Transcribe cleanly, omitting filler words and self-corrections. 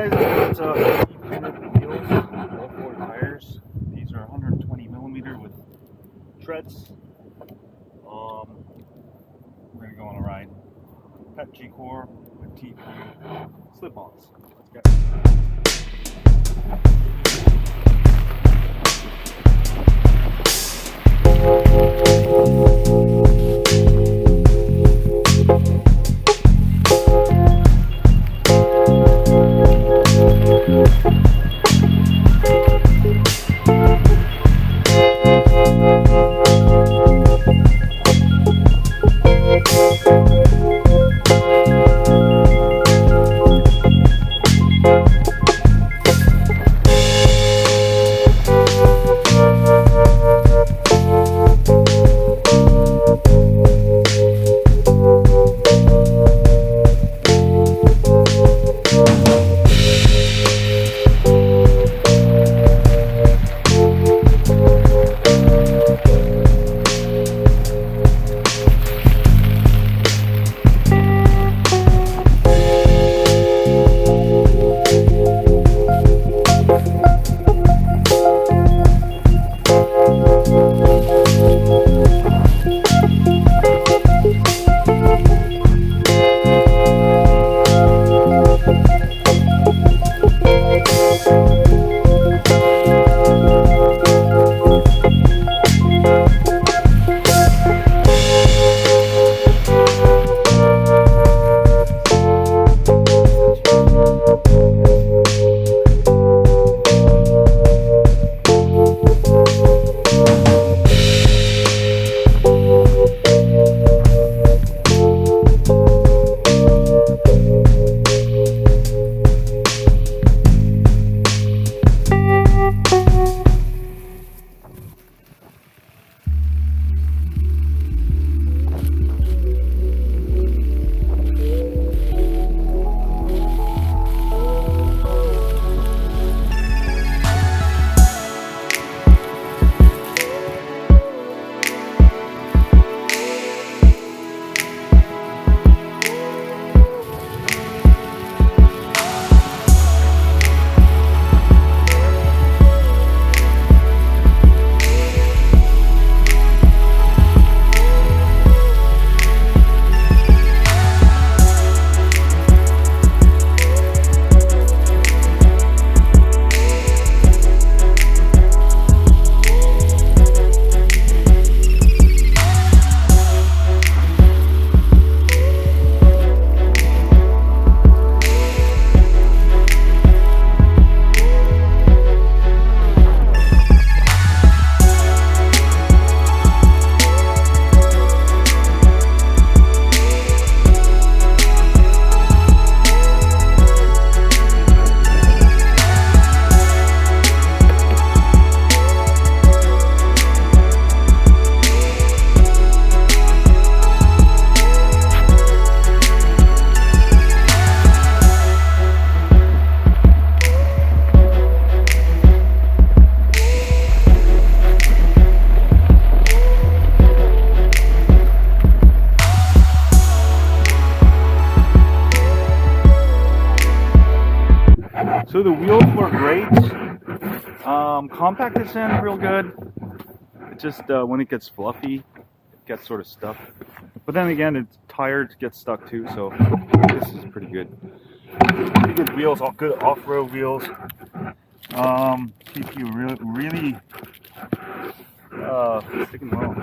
guys, it's wheels, all 4 tires. These are 120mm with treads. We're gonna go on a ride. PETG core with TP slip-ons. Let's So the wheels were great. Compact is in real good. It just when it gets fluffy, it gets sort of stuck. But then again, it's tired to get stuck too. So this is pretty good. Pretty good wheels, all good off-road wheels. Keep you really sticking well.